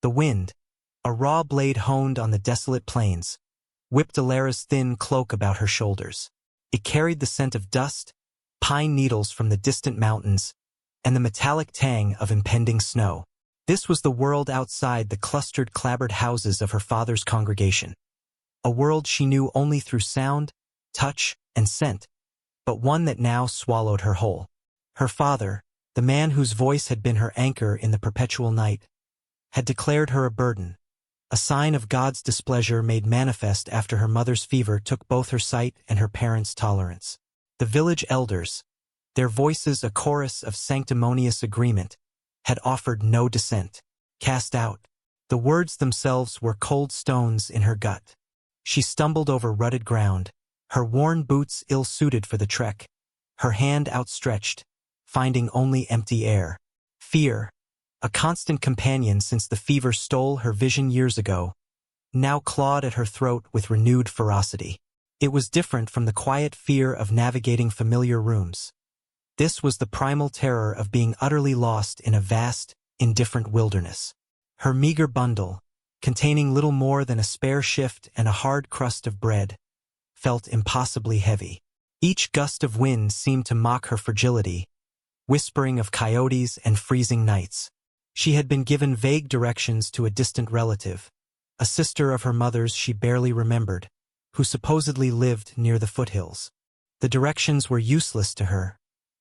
The wind, a raw blade honed on the desolate plains, whipped Alara's thin cloak about her shoulders. It carried the scent of dust, pine needles from the distant mountains, and the metallic tang of impending snow. This was the world outside the clustered clapboard houses of her father's congregation. A world she knew only through sound, touch, and scent, but one that now swallowed her whole. Her father, the man whose voice had been her anchor in the perpetual night, had declared her a burden, a sign of God's displeasure made manifest after her mother's fever took both her sight and her parents' tolerance. The village elders, their voices a chorus of sanctimonious agreement, had offered no dissent. Cast out. The words themselves were cold stones in her gut. She stumbled over rutted ground, her worn boots ill-suited for the trek, her hand outstretched, finding only empty air. Fear, a constant companion since the fever stole her vision years ago, now clawed at her throat with renewed ferocity. It was different from the quiet fear of navigating familiar rooms. This was the primal terror of being utterly lost in a vast, indifferent wilderness. Her meager bundle, containing little more than a spare shift and a hard crust of bread, felt impossibly heavy. Each gust of wind seemed to mock her fragility, whispering of coyotes and freezing nights. She had been given vague directions to a distant relative, a sister of her mother's she barely remembered, who supposedly lived near the foothills. The directions were useless to her,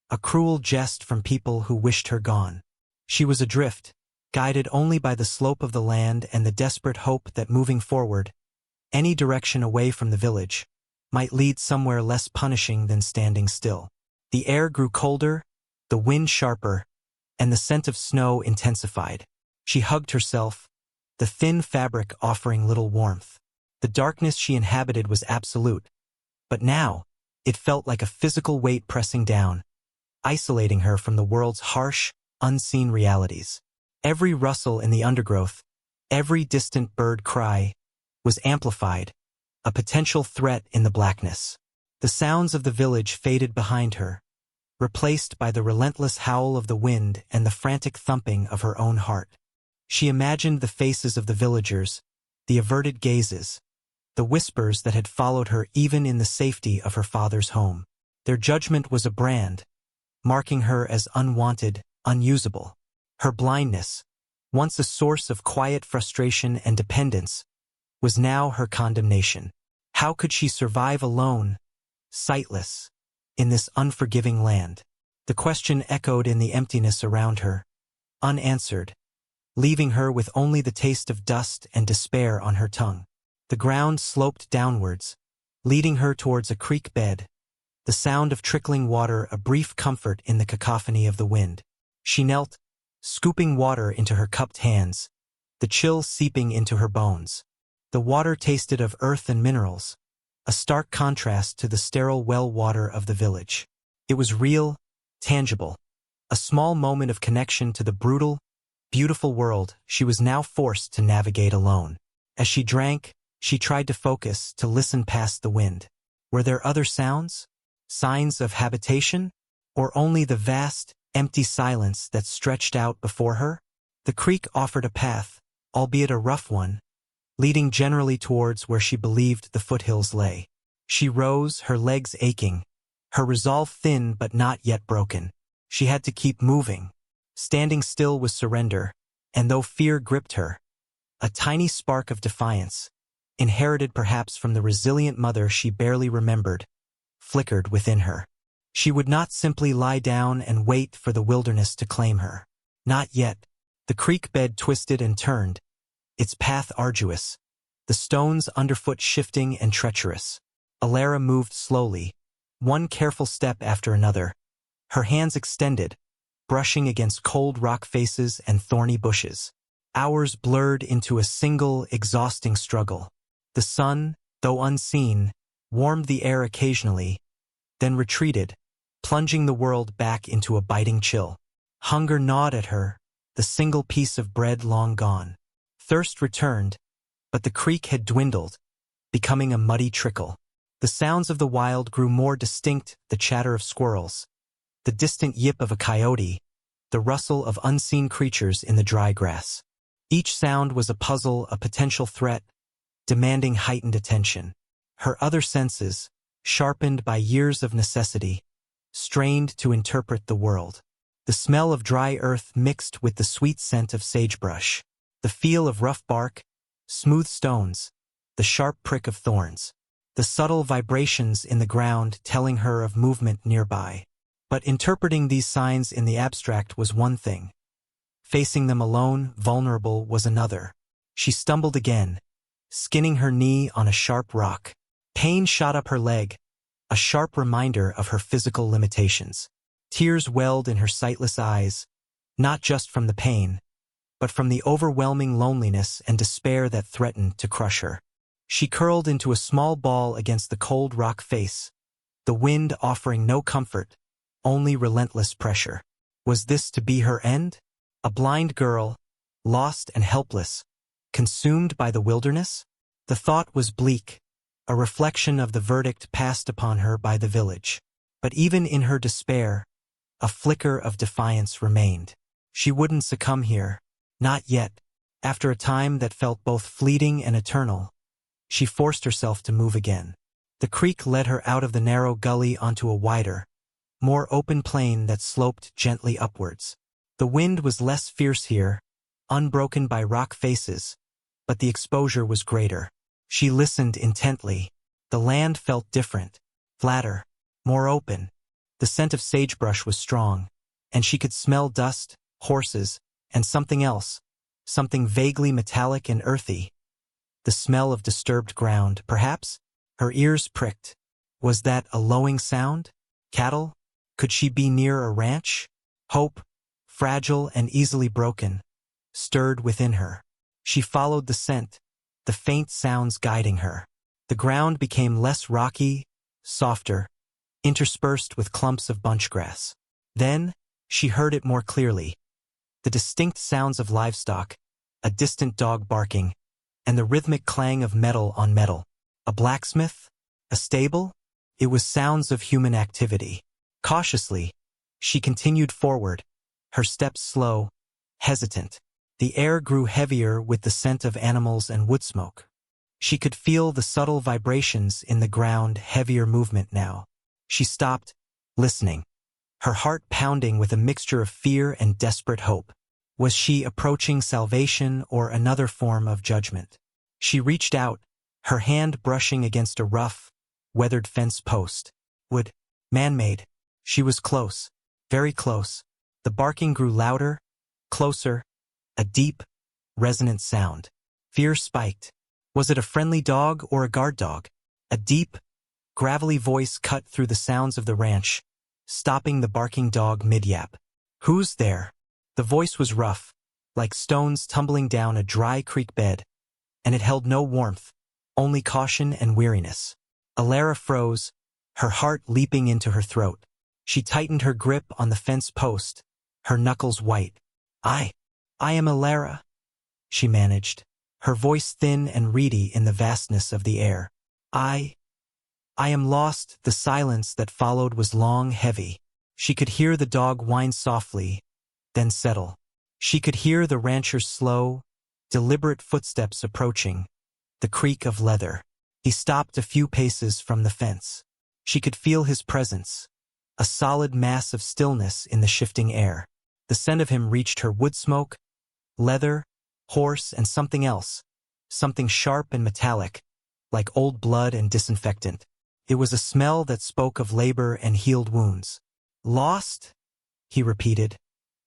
a cruel jest from people who wished her gone. She was adrift, guided only by the slope of the land and the desperate hope that moving forward, any direction away from the village, might lead somewhere less punishing than standing still. The air grew colder, the wind sharper, and the scent of snow intensified. She hugged herself, the thin fabric offering little warmth. The darkness she inhabited was absolute, but now it felt like a physical weight pressing down, isolating her from the world's harsh, unseen realities. Every rustle in the undergrowth, every distant bird cry, was amplified, a potential threat in the blackness. The sounds of the village faded behind her, replaced by the relentless howl of the wind and the frantic thumping of her own heart. She imagined the faces of the villagers, the averted gazes, the whispers that had followed her even in the safety of her father's home. Their judgment was a brand, marking her as unwanted, unusable. Her blindness, once a source of quiet frustration and dependence, was now her condemnation. How could she survive alone, sightless, in this unforgiving land? The question echoed in the emptiness around her, unanswered, leaving her with only the taste of dust and despair on her tongue. The ground sloped downwards, leading her towards a creek bed, the sound of trickling water a brief comfort in the cacophony of the wind. She knelt, scooping water into her cupped hands, the chill seeping into her bones. The water tasted of earth and minerals, a stark contrast to the sterile well water of the village. It was real, tangible, a small moment of connection to the brutal, beautiful world she was now forced to navigate alone. As she drank, she tried to focus, to listen past the wind. Were there other sounds? Signs of habitation? Or only the vast, empty silence that stretched out before her? The creek offered a path, albeit a rough one, leading generally towards where she believed the foothills lay. She rose, her legs aching, her resolve thin but not yet broken. She had to keep moving. Standing still was surrender, and though fear gripped her, a tiny spark of defiance, inherited perhaps from the resilient mother she barely remembered, flickered within her. She would not simply lie down and wait for the wilderness to claim her. Not yet. The creek bed twisted and turned, its path arduous, the stones underfoot shifting and treacherous. Alara moved slowly, one careful step after another, her hands extended, brushing against cold rock faces and thorny bushes. Hours blurred into a single, exhausting struggle. The sun, though unseen, warmed the air occasionally, then retreated, plunging the world back into a biting chill. Hunger gnawed at her, the single piece of bread long gone. Thirst returned, but the creek had dwindled, becoming a muddy trickle. The sounds of the wild grew more distinct, the chatter of squirrels, the distant yip of a coyote, the rustle of unseen creatures in the dry grass. Each sound was a puzzle, a potential threat, demanding heightened attention. Her other senses, sharpened by years of necessity, strained to interpret the world. The smell of dry earth mixed with the sweet scent of sagebrush. The feel of rough bark, smooth stones, the sharp prick of thorns. The subtle vibrations in the ground telling her of movement nearby. But interpreting these signs in the abstract was one thing. Facing them alone, vulnerable, was another. She stumbled again, skinning her knee on a sharp rock. Pain shot up her leg, a sharp reminder of her physical limitations. Tears welled in her sightless eyes, not just from the pain, but from the overwhelming loneliness and despair that threatened to crush her. She curled into a small ball against the cold rock face, the wind offering no comfort, only relentless pressure. Was this to be her end? A blind girl, lost and helpless, consumed by the wilderness? The thought was bleak, a reflection of the verdict passed upon her by the village. But even in her despair, a flicker of defiance remained. She wouldn't succumb here. Not yet. After a time that felt both fleeting and eternal, she forced herself to move again. The creek led her out of the narrow gully onto a wider, more open plain that sloped gently upwards. The wind was less fierce here, unbroken by rock faces, but the exposure was greater. She listened intently. The land felt different, flatter, more open. The scent of sagebrush was strong, and she could smell dust, horses, and something else, something vaguely metallic and earthy. The smell of disturbed ground, perhaps? Her ears pricked. Was that a lowing sound? Cattle? Could she be near a ranch? Hope, fragile and easily broken, stirred within her. She followed the scent, the faint sounds guiding her. The ground became less rocky, softer, interspersed with clumps of bunchgrass. Then, she heard it more clearly. The distinct sounds of livestock, a distant dog barking, and the rhythmic clang of metal on metal. A blacksmith? A stable? It was sounds of human activity. Cautiously, she continued forward, her steps slow, hesitant. The air grew heavier with the scent of animals and wood smoke. She could feel the subtle vibrations in the ground, heavier movement now. She stopped, listening, her heart pounding with a mixture of fear and desperate hope. Was she approaching salvation or another form of judgment? She reached out, her hand brushing against a rough, weathered fence post. Wood, man-made. She was close, very close. The barking grew louder, closer, a deep, resonant sound. Fear spiked. Was it a friendly dog or a guard dog? A deep, gravelly voice cut through the sounds of the ranch, stopping the barking dog mid-yap. Who's there? The voice was rough, like stones tumbling down a dry creek bed, and it held no warmth, only caution and weariness. Alara froze, her heart leaping into her throat. She tightened her grip on the fence post, her knuckles white. I am Alara, she managed, her voice thin and reedy in the vastness of the air. I am lost. The silence that followed was long, heavy. She could hear the dog whine softly, then settle. She could hear the rancher's slow, deliberate footsteps approaching, the creak of leather. He stopped a few paces from the fence. She could feel his presence, a solid mass of stillness in the shifting air. The scent of him reached her: wood smoke, leather, horse, and something else, something sharp and metallic, like old blood and disinfectant. It was a smell that spoke of labor and healed wounds. Lost? He repeated,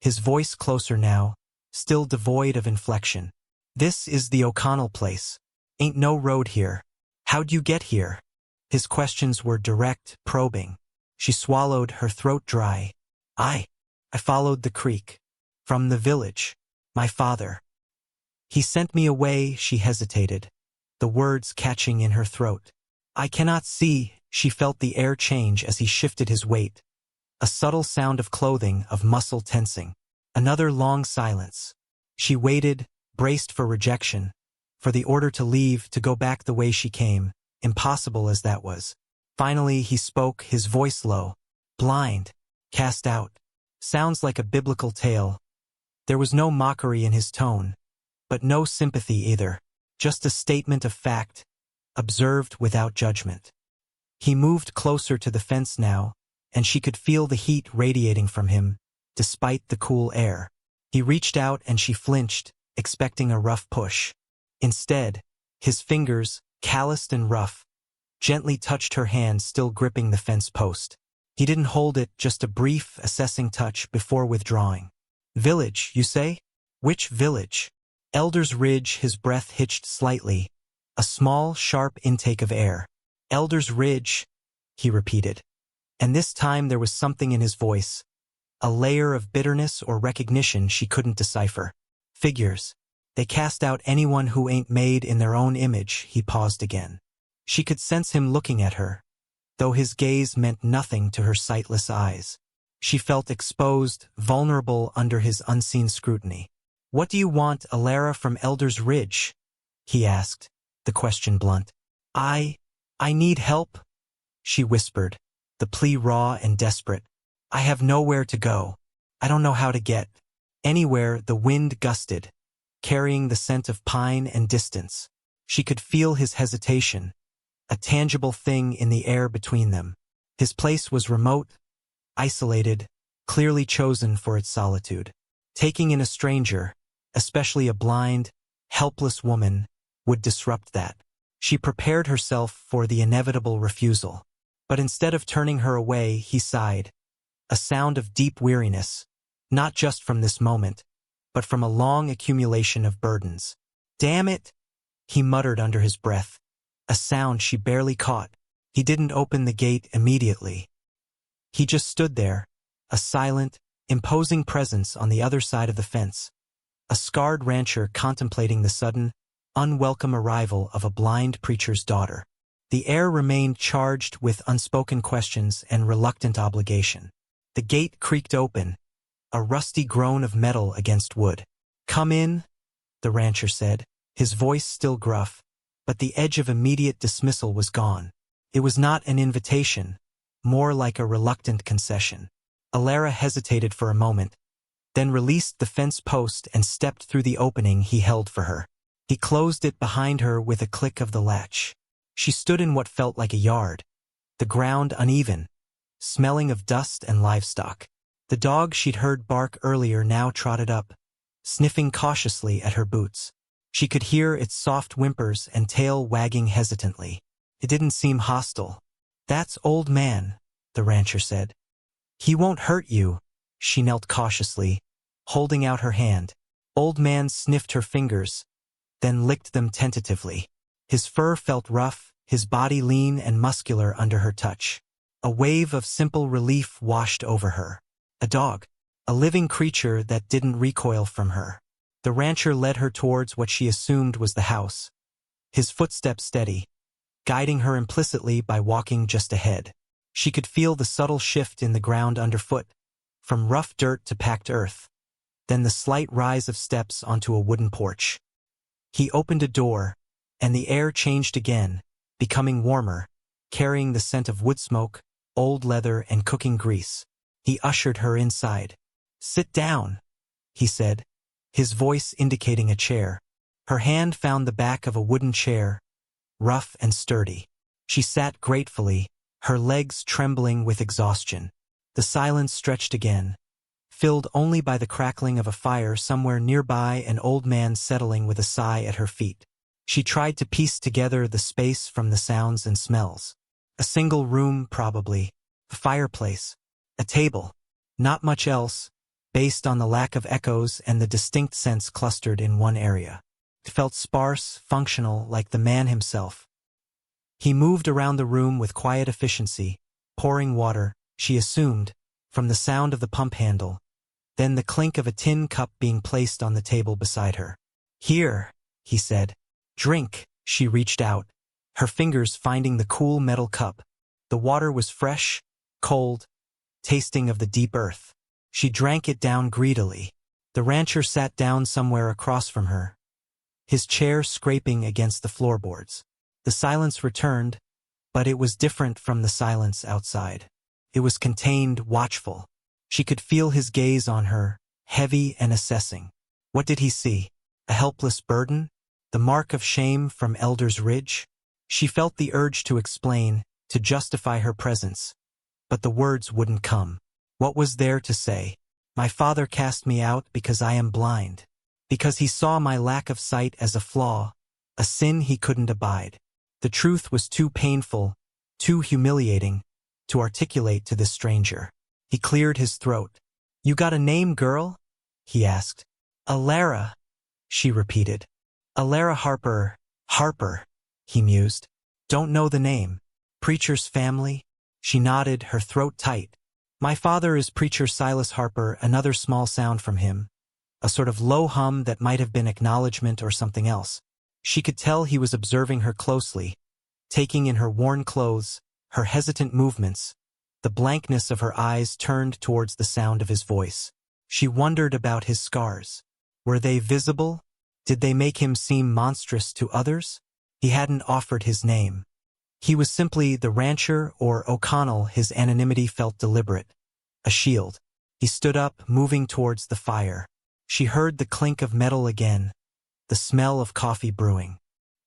his voice closer now, still devoid of inflection. This is the O'Connell place. Ain't no road here. How'd you get here? His questions were direct, probing. She swallowed, her throat dry. I followed the creek. From the village. My father. He sent me away. She hesitated, the words catching in her throat. I cannot see. She felt the air change as he shifted his weight. A subtle sound of clothing, of muscle tensing. Another long silence. She waited, braced for rejection, for the order to leave, to go back the way she came, impossible as that was. Finally he spoke, his voice low. Blind. Cast out. Sounds like a biblical tale. There was no mockery in his tone, but no sympathy either. Just a statement of fact, observed without judgment. He moved closer to the fence now, and she could feel the heat radiating from him, despite the cool air. He reached out and she flinched, expecting a rough push. Instead, his fingers, calloused and rough, gently touched her hand still gripping the fence post. He didn't hold it, just a brief, assessing touch before withdrawing. "Village, you say? Which village?" Elder's Ridge. His breath hitched slightly, a small, sharp intake of air. "Elder's Ridge," he repeated. And this time there was something in his voice, a layer of bitterness or recognition she couldn't decipher. "Figures. They cast out anyone who ain't made in their own image." He paused again. She could sense him looking at her, though his gaze meant nothing to her sightless eyes. She felt exposed, vulnerable under his unseen scrutiny. "What do you want, Alara, from Elder's Ridge?" he asked, the question blunt. I need help," she whispered, the plea raw and desperate. "I have nowhere to go. I don't know how to get anywhere." The wind gusted, carrying the scent of pine and distance. She could feel his hesitation, a tangible thing in the air between them. His place was remote, isolated, clearly chosen for its solitude. Taking in a stranger, especially a blind, helpless woman, would disrupt that. She prepared herself for the inevitable refusal. But instead of turning her away, he sighed, a sound of deep weariness, not just from this moment, but from a long accumulation of burdens. "Damn it," he muttered under his breath, a sound she barely caught. He didn't open the gate immediately. He just stood there, a silent, imposing presence on the other side of the fence, a scarred rancher contemplating the sudden, unwelcome arrival of a blind preacher's daughter. The air remained charged with unspoken questions and reluctant obligation. The gate creaked open, a rusty groan of metal against wood. "Come in," the rancher said, his voice still gruff, but the edge of immediate dismissal was gone. It was not an invitation, more like a reluctant concession. Alara hesitated for a moment, then released the fence post and stepped through the opening he held for her. He closed it behind her with a click of the latch. She stood in what felt like a yard, the ground uneven, smelling of dust and livestock. The dog she'd heard bark earlier now trotted up, sniffing cautiously at her boots. She could hear its soft whimpers and tail wagging hesitantly. It didn't seem hostile. "That's Old Man," the rancher said. "He won't hurt you." She knelt cautiously, holding out her hand. Old Man sniffed her fingers, then licked them tentatively. His fur felt rough, his body lean and muscular under her touch. A wave of simple relief washed over her. A dog, a living creature that didn't recoil from her. The rancher led her towards what she assumed was the house, his footsteps steady, guiding her implicitly by walking just ahead. She could feel the subtle shift in the ground underfoot, from rough dirt to packed earth, then the slight rise of steps onto a wooden porch. He opened a door, and the air changed again, becoming warmer, carrying the scent of wood smoke, old leather, and cooking grease. He ushered her inside. "Sit down," he said, his voice indicating a chair. Her hand found the back of a wooden chair, rough and sturdy. She sat gratefully, her legs trembling with exhaustion. The silence stretched again, filled only by the crackling of a fire somewhere nearby, an Old Man settling with a sigh at her feet. She tried to piece together the space from the sounds and smells. A single room, probably. A fireplace. A table. Not much else, based on the lack of echoes and the distinct scents clustered in one area. It felt sparse, functional, like the man himself. He moved around the room with quiet efficiency, pouring water, she assumed, from the sound of the pump handle, then the clink of a tin cup being placed on the table beside her. "Here," he said. "Drink." She reached out, her fingers finding the cool metal cup. The water was fresh, cold, tasting of the deep earth. She drank it down greedily. The rancher sat down somewhere across from her, his chair scraping against the floorboards. The silence returned, but it was different from the silence outside. It was contained, watchful. She could feel his gaze on her, heavy and assessing. What did he see? A helpless burden? The mark of shame from Elder's Ridge? She felt the urge to explain, to justify her presence. But the words wouldn't come. What was there to say? My father cast me out because I am blind. Because he saw my lack of sight as a flaw, a sin he couldn't abide. The truth was too painful, too humiliating, to articulate to this stranger. He cleared his throat. You got a name, girl? He asked. Alara, she repeated. Alara Harper. Harper, he mused. Don't know the name. Preacher's family? She nodded, her throat tight. My father is Preacher Silas Harper. Another small sound from him. A sort of low hum that might have been acknowledgement or something else. She could tell he was observing her closely, taking in her worn clothes, her hesitant movements, the blankness of her eyes turned towards the sound of his voice. She wondered about his scars. Were they visible? Did they make him seem monstrous to others? He hadn't offered his name. He was simply the rancher, or O'Connell. His anonymity felt deliberate. A shield. He stood up, moving towards the fire. She heard the clink of metal again, the smell of coffee brewing.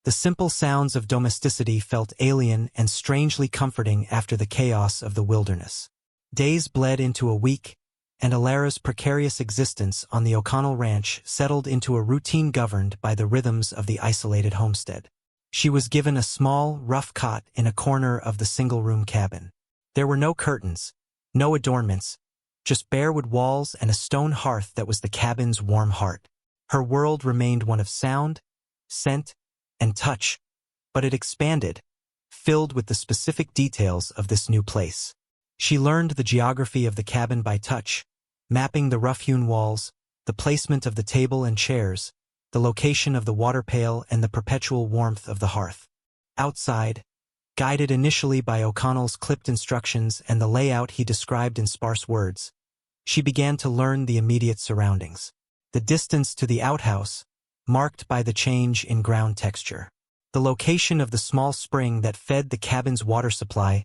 The simple sounds of domesticity felt alien and strangely comforting after the chaos of the wilderness. Days bled into a week, and Alara's precarious existence on the O'Connell ranch settled into a routine governed by the rhythms of the isolated homestead. She was given a small, rough cot in a corner of the single-room cabin. There were no curtains, no adornments, just bare wood walls and a stone hearth that was the cabin's warm heart. Her world remained one of sound, scent, and touch, but it expanded, filled with the specific details of this new place. She learned the geography of the cabin by touch, mapping the rough-hewn walls, the placement of the table and chairs, the location of the water pail and the perpetual warmth of the hearth. Outside, guided initially by O'Connell's clipped instructions and the layout he described in sparse words, she began to learn the immediate surroundings. The distance to the outhouse, marked by the change in ground texture. The location of the small spring that fed the cabin's water supply,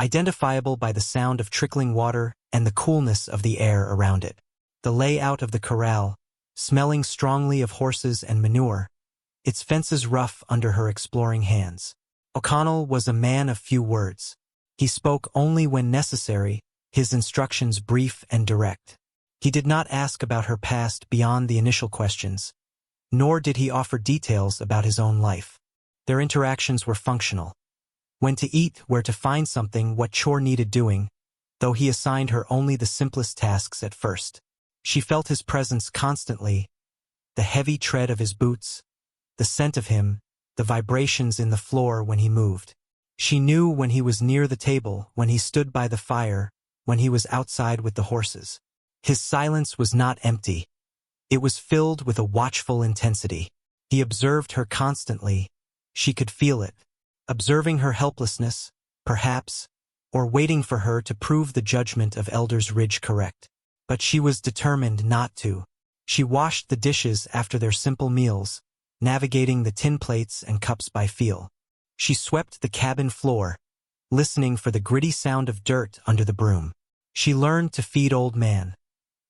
identifiable by the sound of trickling water and the coolness of the air around it. The layout of the corral, smelling strongly of horses and manure, its fences rough under her exploring hands. O'Connell was a man of few words. He spoke only when necessary, his instructions brief and direct. He did not ask about her past beyond the initial questions, nor did he offer details about his own life. Their interactions were functional. When to eat, where to find something, what chore needed doing, though he assigned her only the simplest tasks at first. She felt his presence constantly, the heavy tread of his boots, the scent of him, the vibrations in the floor when he moved. She knew when he was near the table, when he stood by the fire, when he was outside with the horses. His silence was not empty. It was filled with a watchful intensity. He observed her constantly. She could feel it. Observing her helplessness, perhaps, or waiting for her to prove the judgment of Elder's Ridge correct. But she was determined not to. She washed the dishes after their simple meals, navigating the tin plates and cups by feel. She swept the cabin floor, listening for the gritty sound of dirt under the broom. She learned to feed Old Man,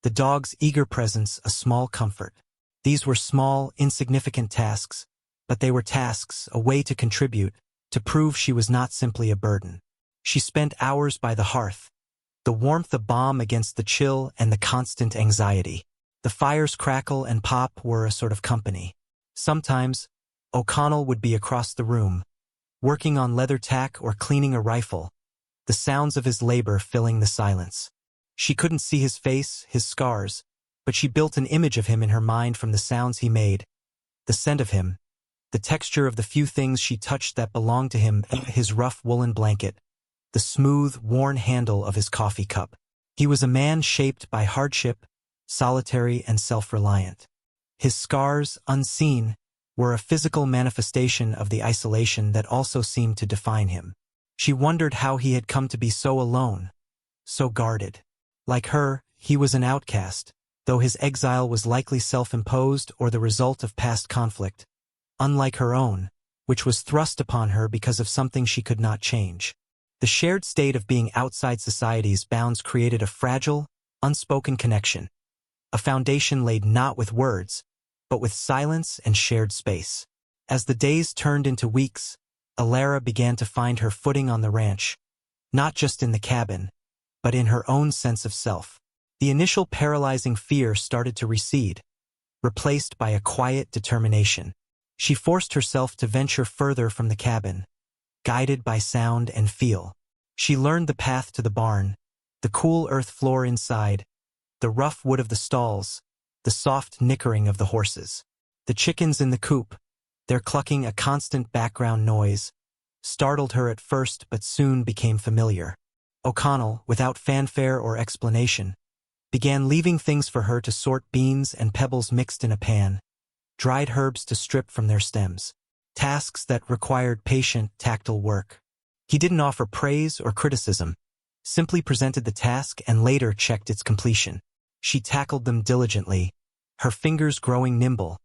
the dog's eager presence a small comfort. These were small, insignificant tasks, but they were tasks, a way to contribute, to prove she was not simply a burden. She spent hours by the hearth, the warmth of balm against the chill and the constant anxiety. The fire's crackle and pop were a sort of company. Sometimes, O'Connell would be across the room, working on leather tack or cleaning a rifle, the sounds of his labor filling the silence. She couldn't see his face, his scars, but she built an image of him in her mind from the sounds he made, the scent of him, the texture of the few things she touched that belonged to him, his rough woolen blanket, the smooth, worn handle of his coffee cup. He was a man shaped by hardship, solitary and self-reliant. His scars, unseen, were a physical manifestation of the isolation that also seemed to define him. She wondered how he had come to be so alone, so guarded. Like her, he was an outcast, though his exile was likely self-imposed or the result of past conflict, unlike her own, which was thrust upon her because of something she could not change. The shared state of being outside society's bounds created a fragile, unspoken connection, a foundation laid not with words, but with silence and shared space. As the days turned into weeks, Alara began to find her footing on the ranch, not just in the cabin, but in her own sense of self. The initial paralyzing fear started to recede, replaced by a quiet determination. She forced herself to venture further from the cabin, guided by sound and feel. She learned the path to the barn, the cool earth floor inside, the rough wood of the stalls, the soft nickering of the horses. The chickens in the coop, their clucking a constant background noise, startled her at first but soon became familiar. O'Connell, without fanfare or explanation, began leaving things for her to sort: beans and pebbles mixed in a pan, dried herbs to strip from their stems, tasks that required patient, tactile work. He didn't offer praise or criticism, simply presented the task and later checked its completion. She tackled them diligently, her fingers growing nimble,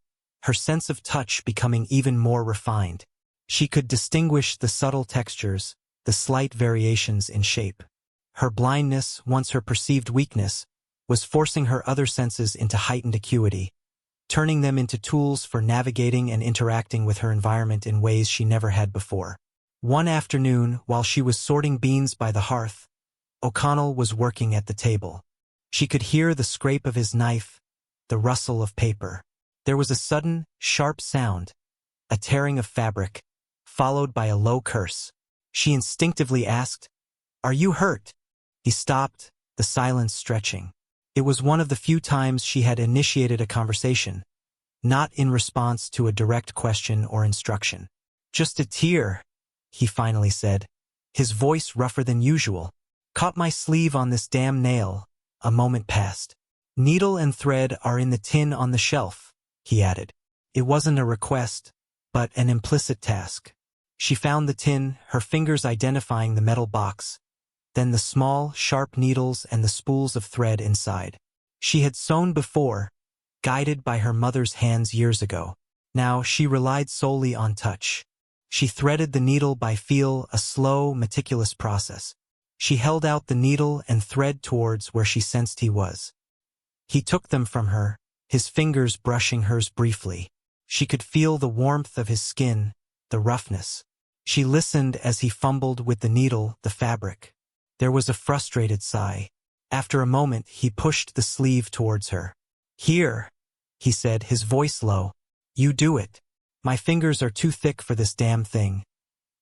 her sense of touch becoming even more refined. She could distinguish the subtle textures, the slight variations in shape. Her blindness, once her perceived weakness, was forcing her other senses into heightened acuity, turning them into tools for navigating and interacting with her environment in ways she never had before. One afternoon, while she was sorting beans by the hearth, O'Connell was working at the table. She could hear the scrape of his knife, the rustle of paper. There was a sudden, sharp sound, a tearing of fabric, followed by a low curse. She instinctively asked, "Are you hurt?" He stopped, the silence stretching. It was one of the few times she had initiated a conversation, not in response to a direct question or instruction. "Just a tear," he finally said, his voice rougher than usual. "Caught my sleeve on this damn nail." A moment passed. "Needle and thread are in the tin on the shelf," he added. It wasn't a request, but an implicit task. She found the tin, her fingers identifying the metal box, then the small, sharp needles and the spools of thread inside. She had sewn before, guided by her mother's hands years ago. Now she relied solely on touch. She threaded the needle by feel, a slow, meticulous process. She held out the needle and thread towards where she sensed he was. He took them from her, his fingers brushing hers briefly. She could feel the warmth of his skin, the roughness. She listened as he fumbled with the needle, the fabric. There was a frustrated sigh. After a moment, he pushed the sleeve towards her. "Here," he said, his voice low. "You do it. My fingers are too thick for this damn thing."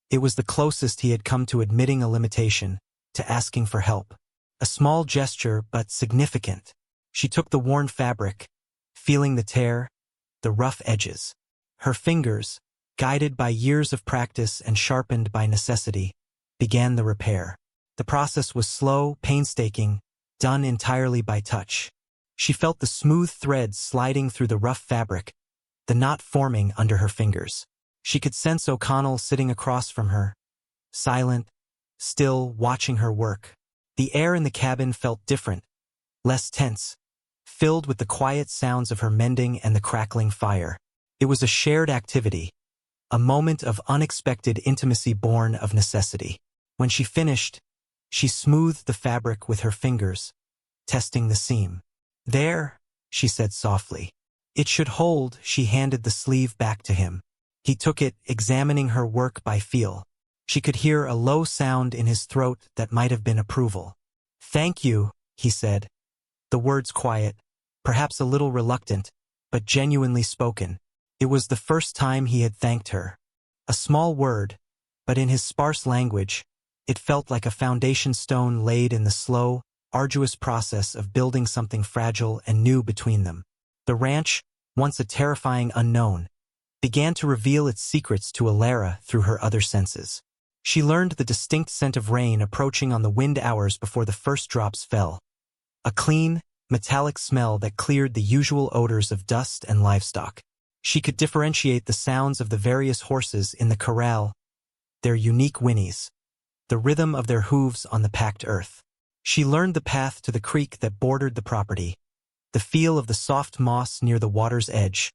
It was the closest he had come to admitting a limitation, to asking for help. A small gesture, but significant. She took the worn fabric, feeling the tear, the rough edges. Her fingers, guided by years of practice and sharpened by necessity, began the repair. The process was slow, painstaking, done entirely by touch. She felt the smooth threads sliding through the rough fabric, the knot forming under her fingers. She could sense O'Connell sitting across from her, silent, still watching her work. The air in the cabin felt different, less tense, filled with the quiet sounds of her mending and the crackling fire. It was a shared activity, a moment of unexpected intimacy born of necessity. When she finished, she smoothed the fabric with her fingers, testing the seam. "There," she said softly. "It should hold." She handed the sleeve back to him. He took it, examining her work by feel. She could hear a low sound in his throat that might have been approval. "Thank you," he said, the words quiet, perhaps a little reluctant, but genuinely spoken. It was the first time he had thanked her. A small word, but in his sparse language, it felt like a foundation stone laid in the slow, arduous process of building something fragile and new between them. The ranch, once a terrifying unknown, began to reveal its secrets to Alara through her other senses. She learned the distinct scent of rain approaching on the wind hours before the first drops fell. A clean, metallic smell that cleared the usual odors of dust and livestock. She could differentiate the sounds of the various horses in the corral, their unique whinnies, the rhythm of their hooves on the packed earth. She learned the path to the creek that bordered the property, the feel of the soft moss near the water's edge,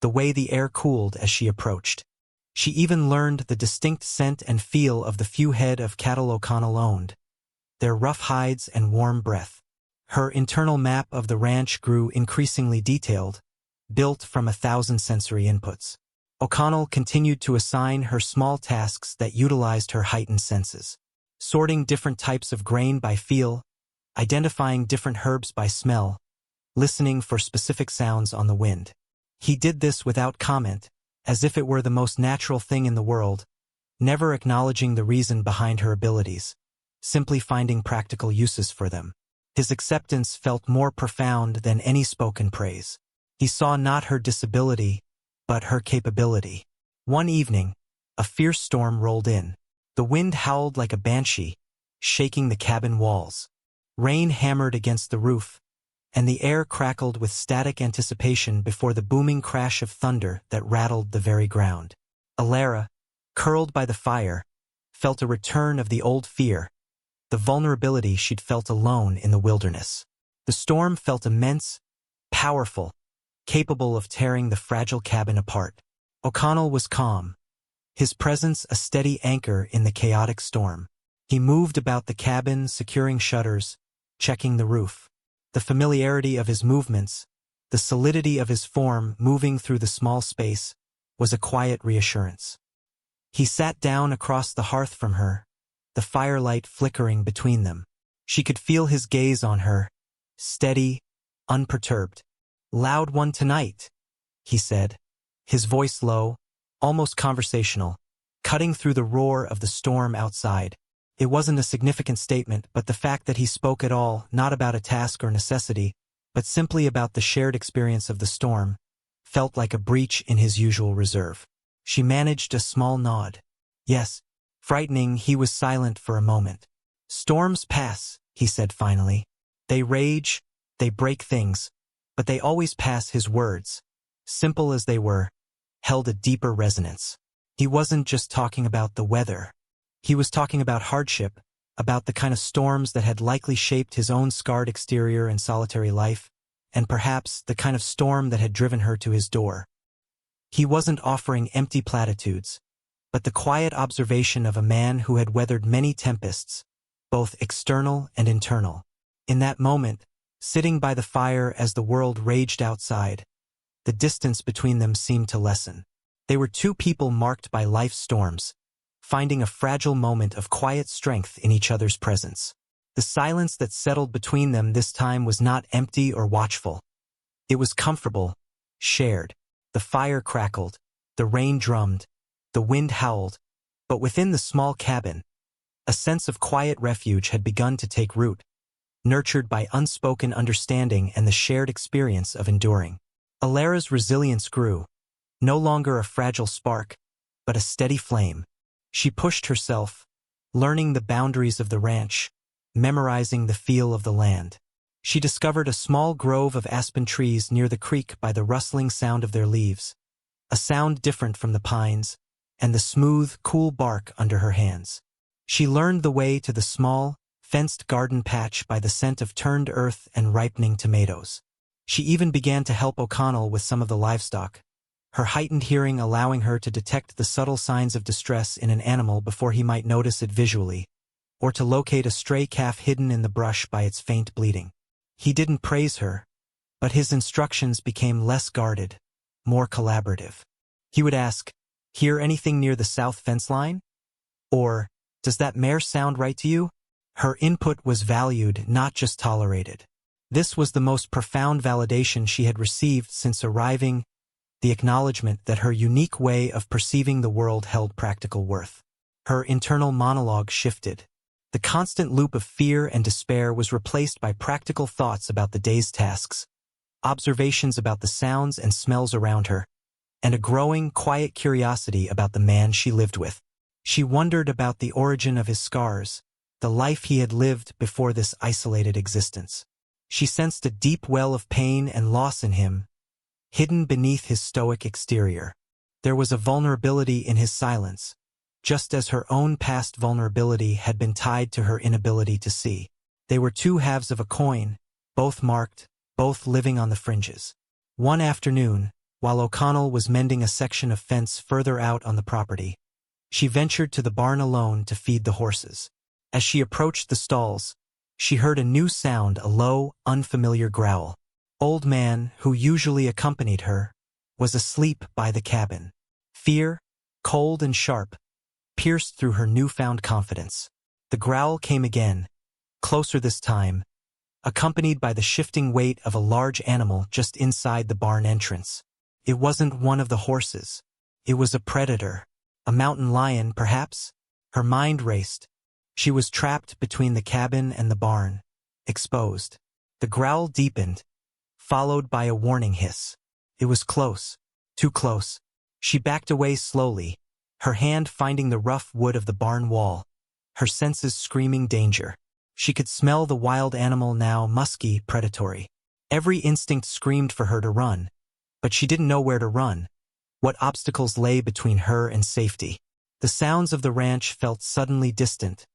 the way the air cooled as she approached. She even learned the distinct scent and feel of the few head of cattle O'Connell owned, their rough hides and warm breath. Her internal map of the ranch grew increasingly detailed, built from 1,000 sensory inputs. O'Connell continued to assign her small tasks that utilized her heightened senses. Sorting different types of grain by feel, identifying different herbs by smell, listening for specific sounds on the wind. He did this without comment, as if it were the most natural thing in the world, never acknowledging the reason behind her abilities, simply finding practical uses for them. His acceptance felt more profound than any spoken praise. He saw not her disability, but her capability. One evening, a fierce storm rolled in. The wind howled like a banshee, shaking the cabin walls. Rain hammered against the roof, and the air crackled with static anticipation before the booming crash of thunder that rattled the very ground. Alara, curled by the fire, felt a return of the old fear, the vulnerability she'd felt alone in the wilderness. The storm felt immense, powerful, capable of tearing the fragile cabin apart. O'Connell was calm, his presence a steady anchor in the chaotic storm. He moved about the cabin, securing shutters, checking the roof. The familiarity of his movements, the solidity of his form moving through the small space, was a quiet reassurance. He sat down across the hearth from her, the firelight flickering between them. She could feel his gaze on her, steady, unperturbed. "Loud one tonight," he said, his voice low, almost conversational, cutting through the roar of the storm outside. It wasn't a significant statement, but the fact that he spoke at all, not about a task or necessity, but simply about the shared experience of the storm, felt like a breach in his usual reserve. She managed a small nod. Yes. Frightening, he was silent for a moment. "Storms pass," he said finally. "They rage, they break things, but they always pass." His words, simple as they were, held a deeper resonance. He wasn't just talking about the weather. He was talking about hardship, about the kind of storms that had likely shaped his own scarred exterior and solitary life, and perhaps the kind of storm that had driven her to his door. He wasn't offering empty platitudes, but the quiet observation of a man who had weathered many tempests, both external and internal. In that moment, sitting by the fire as the world raged outside, the distance between them seemed to lessen. They were two people marked by life's storms, finding a fragile moment of quiet strength in each other's presence. The silence that settled between them this time was not empty or watchful. It was comfortable, shared. The fire crackled, the rain drummed, the wind howled, but within the small cabin, a sense of quiet refuge had begun to take root, nurtured by unspoken understanding and the shared experience of enduring. Alara's resilience grew, no longer a fragile spark, but a steady flame. She pushed herself, learning the boundaries of the ranch, memorizing the feel of the land. She discovered a small grove of aspen trees near the creek by the rustling sound of their leaves, a sound different from the pines, and the smooth, cool bark under her hands. She learned the way to the small, fenced garden patch by the scent of turned earth and ripening tomatoes. She even began to help O'Connell with some of the livestock, her heightened hearing allowing her to detect the subtle signs of distress in an animal before he might notice it visually, or to locate a stray calf hidden in the brush by its faint bleating. He didn't praise her, but his instructions became less guarded, more collaborative. He would ask, "Hear anything near the south fence line?" Or, "Does that mare sound right to you?" Her input was valued, not just tolerated. This was the most profound validation she had received since arriving, the acknowledgement that her unique way of perceiving the world held practical worth. Her internal monologue shifted. The constant loop of fear and despair was replaced by practical thoughts about the day's tasks, observations about the sounds and smells around her, and a growing, quiet curiosity about the man she lived with. She wondered about the origin of his scars, the life he had lived before this isolated existence. She sensed a deep well of pain and loss in him, hidden beneath his stoic exterior. There was a vulnerability in his silence, just as her own past vulnerability had been tied to her inability to see. They were two halves of a coin, both marked, both living on the fringes. One afternoon, while O'Connell was mending a section of fence further out on the property, she ventured to the barn alone to feed the horses. As she approached the stalls, she heard a new sound, a low, unfamiliar growl. old man, who usually accompanied her, was asleep by the cabin. Fear, cold and sharp, pierced through her newfound confidence. The growl came again, closer this time, accompanied by the shifting weight of a large animal just inside the barn entrance. It wasn't one of the horses. It was a predator. A mountain lion, perhaps? Her mind raced. She was trapped between the cabin and the barn, exposed. The growl deepened, followed by a warning hiss. It was close, too close. She backed away slowly, her hand finding the rough wood of the barn wall, her senses screaming danger. She could smell the wild animal now, musky, predatory. Every instinct screamed for her to run, but she didn't know where to run, what obstacles lay between her and safety. The sounds of the ranch felt suddenly distant,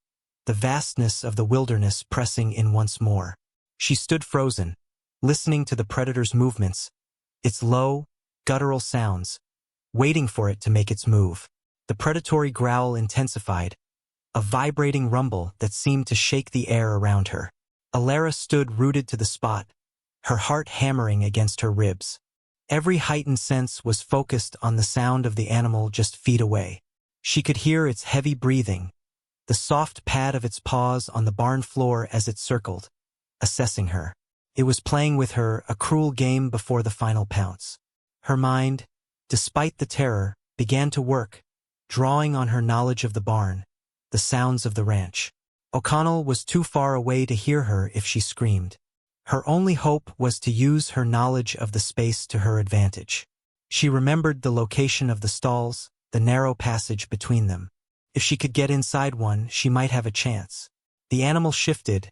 the vastness of the wilderness pressing in once more. She stood frozen, listening to the predator's movements, its low, guttural sounds, waiting for it to make its move. The predatory growl intensified, a vibrating rumble that seemed to shake the air around her. Alara stood rooted to the spot, her heart hammering against her ribs. Every heightened sense was focused on the sound of the animal just feet away. She could hear its heavy breathing, the soft pad of its paws on the barn floor as it circled, assessing her. It was playing with her, a cruel game before the final pounce. Her mind, despite the terror, began to work, drawing on her knowledge of the barn, the sounds of the ranch. O'Connell was too far away to hear her if she screamed. Her only hope was to use her knowledge of the space to her advantage. She remembered the location of the stalls, the narrow passage between them. If she could get inside one, she might have a chance. The animal shifted,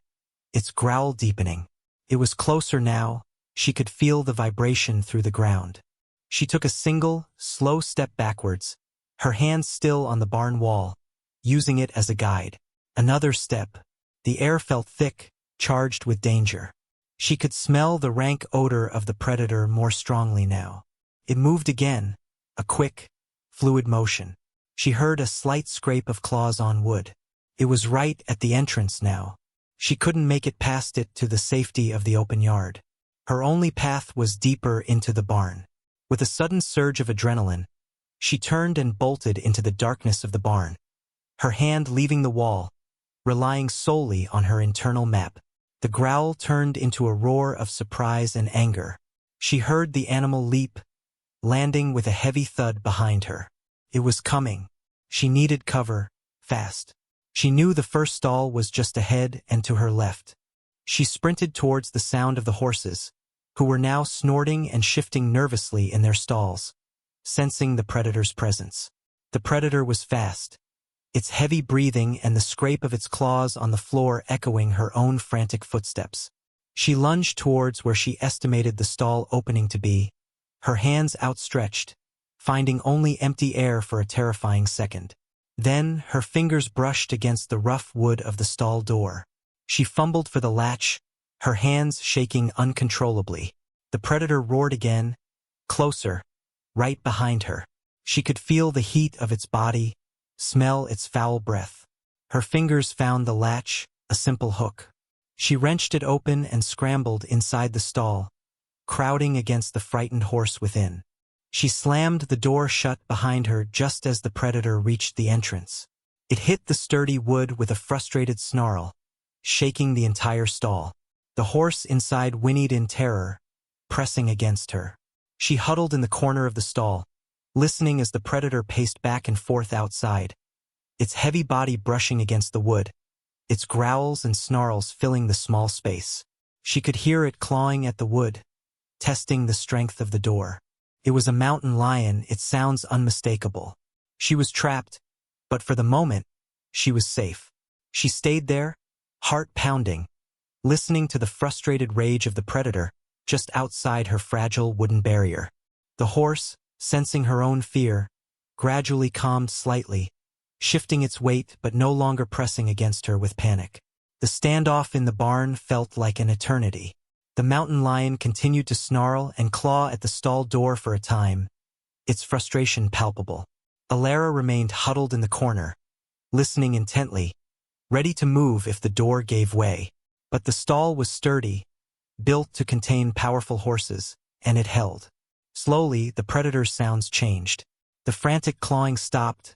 its growl deepening. It was closer now. She could feel the vibration through the ground. She took a single, slow step backwards, her hands still on the barn wall, using it as a guide. Another step. The air felt thick, charged with danger. She could smell the rank odor of the predator more strongly now. It moved again, a quick, fluid motion. She heard a slight scrape of claws on wood. It was right at the entrance now. She couldn't make it past it to the safety of the open yard. Her only path was deeper into the barn. With a sudden surge of adrenaline, she turned and bolted into the darkness of the barn, her hand leaving the wall, relying solely on her internal map. The growl turned into a roar of surprise and anger. She heard the animal leap, landing with a heavy thud behind her. It was coming. She needed cover, fast. She knew the first stall was just ahead and to her left. She sprinted towards the sound of the horses, who were now snorting and shifting nervously in their stalls, sensing the predator's presence. The predator was fast, its heavy breathing and the scrape of its claws on the floor echoing her own frantic footsteps. She lunged towards where she estimated the stall opening to be, her hands outstretched, finding only empty air for a terrifying second. Then her fingers brushed against the rough wood of the stall door. She fumbled for the latch, her hands shaking uncontrollably. The predator roared again, closer, right behind her. She could feel the heat of its body, smell its foul breath. Her fingers found the latch, a simple hook. She wrenched it open and scrambled inside the stall, crowding against the frightened horse within. She slammed the door shut behind her just as the predator reached the entrance. It hit the sturdy wood with a frustrated snarl, shaking the entire stall. The horse inside whinnied in terror, pressing against her. She huddled in the corner of the stall, listening as the predator paced back and forth outside, its heavy body brushing against the wood, its growls and snarls filling the small space. She could hear it clawing at the wood, testing the strength of the door. It was a mountain lion, its sounds unmistakable. She was trapped, but for the moment, she was safe. She stayed there, heart pounding, listening to the frustrated rage of the predator just outside her fragile wooden barrier. The horse, sensing her own fear, gradually calmed slightly, shifting its weight but no longer pressing against her with panic. The standoff in the barn felt like an eternity. The mountain lion continued to snarl and claw at the stall door for a time, its frustration palpable. Alara remained huddled in the corner, listening intently, ready to move if the door gave way. But the stall was sturdy, built to contain powerful horses, and it held. Slowly, the predator's sounds changed. The frantic clawing stopped,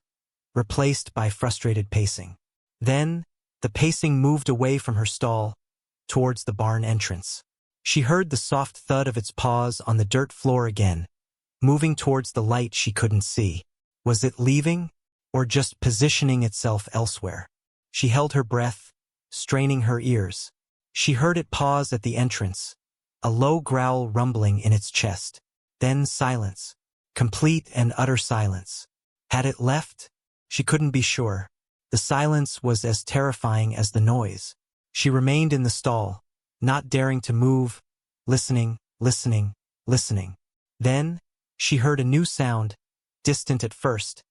replaced by frustrated pacing. Then, the pacing moved away from her stall, towards the barn entrance. She heard the soft thud of its paws on the dirt floor again, moving towards the light she couldn't see. Was it leaving, or just positioning itself elsewhere? She held her breath, straining her ears. She heard it pause at the entrance, a low growl rumbling in its chest. Then silence. Complete and utter silence. Had it left? She couldn't be sure. The silence was as terrifying as the noise. She remained in the stall, not daring to move, listening. Then, she heard a new sound, distant at first,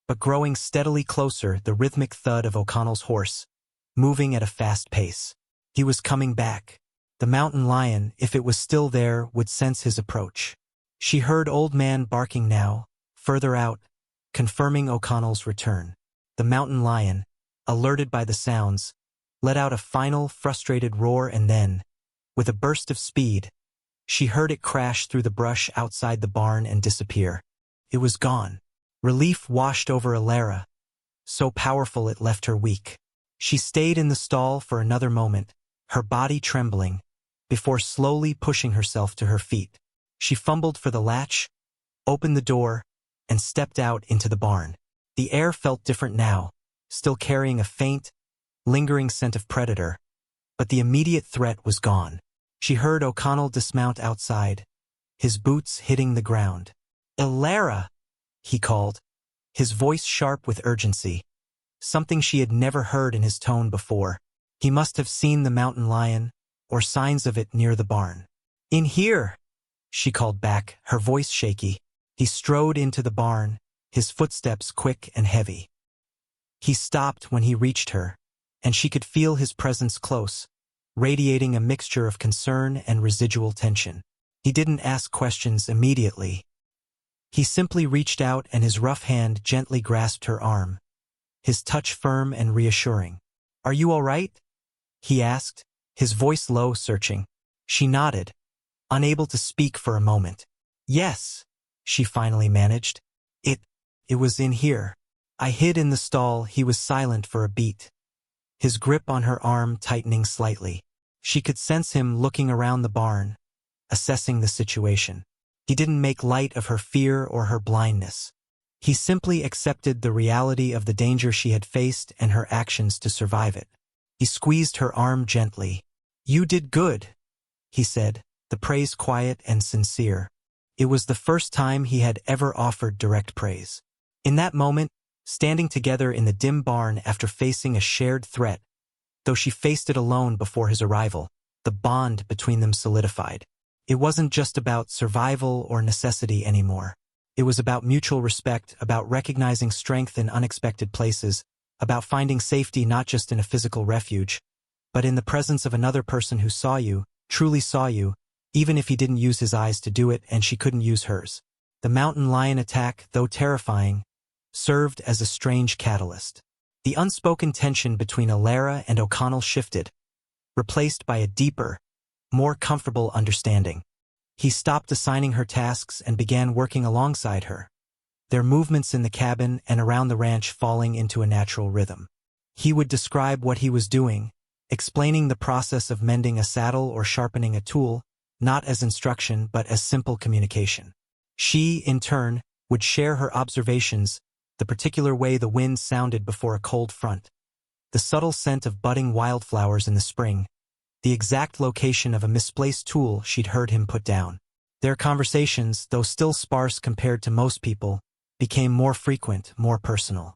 but growing steadily closer, the rhythmic thud of O'Connell's horse, moving at a fast pace. He was coming back. The mountain lion, if it was still there, would sense his approach. She heard Old Man barking now, further out, confirming O'Connell's return. The mountain lion, alerted by the sounds, let out a final, frustrated roar, and then, with a burst of speed, she heard it crash through the brush outside the barn and disappear. It was gone. Relief washed over Alara, so powerful it left her weak. She stayed in the stall for another moment, her body trembling, before slowly pushing herself to her feet. She fumbled for the latch, opened the door, and stepped out into the barn. The air felt different now, still carrying a faint, lingering scent of predator, but the immediate threat was gone. She heard O'Connell dismount outside, his boots hitting the ground. "Alara!" he called, his voice sharp with urgency, something she had never heard in his tone before. He must have seen the mountain lion, or signs of it near the barn. "In here!" she called back, her voice shaky. He strode into the barn, his footsteps quick and heavy. He stopped when he reached her, and she could feel his presence close, radiating a mixture of concern and residual tension. He didn't ask questions immediately. He simply reached out, and his rough hand gently grasped her arm, his touch firm and reassuring. "Are you all right?" he asked, his voice low, searching. She nodded, unable to speak for a moment. "Yes," she finally managed. It was in here. I hid in the stall." He was silent for a beat, his grip on her arm tightening slightly. She could sense him looking around the barn, assessing the situation. He didn't make light of her fear or her blindness. He simply accepted the reality of the danger she had faced and her actions to survive it. He squeezed her arm gently. "You did good," he said, the praise quiet and sincere. It was the first time he had ever offered direct praise. In that moment, standing together in the dim barn after facing a shared threat, though she faced it alone before his arrival, the bond between them solidified. It wasn't just about survival or necessity anymore. It was about mutual respect, about recognizing strength in unexpected places, about finding safety not just in a physical refuge, but in the presence of another person who saw you, truly saw you, even if he didn't use his eyes to do it and she couldn't use hers. The mountain lion attack, though terrifying, served as a strange catalyst. The unspoken tension between Alara and O'Connell shifted, replaced by a deeper, more comfortable understanding. He stopped assigning her tasks and began working alongside her, their movements in the cabin and around the ranch falling into a natural rhythm. He would describe what he was doing, explaining the process of mending a saddle or sharpening a tool, not as instruction but as simple communication. She, in turn, would share her observations, the particular way the wind sounded before a cold front, the subtle scent of budding wildflowers in the spring, the exact location of a misplaced tool she'd heard him put down. Their conversations, though still sparse compared to most people, became more frequent, more personal.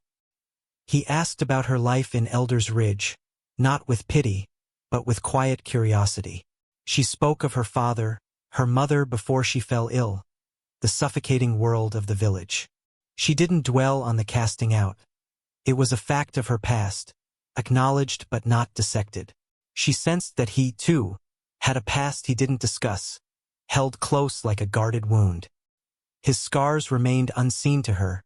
He asked about her life in Elder's Ridge, not with pity, but with quiet curiosity. She spoke of her father, her mother before she fell ill, the suffocating world of the village. She didn't dwell on the casting out. It was a fact of her past, acknowledged but not dissected. She sensed that he, too, had a past he didn't discuss, held close like a guarded wound. His scars remained unseen to her,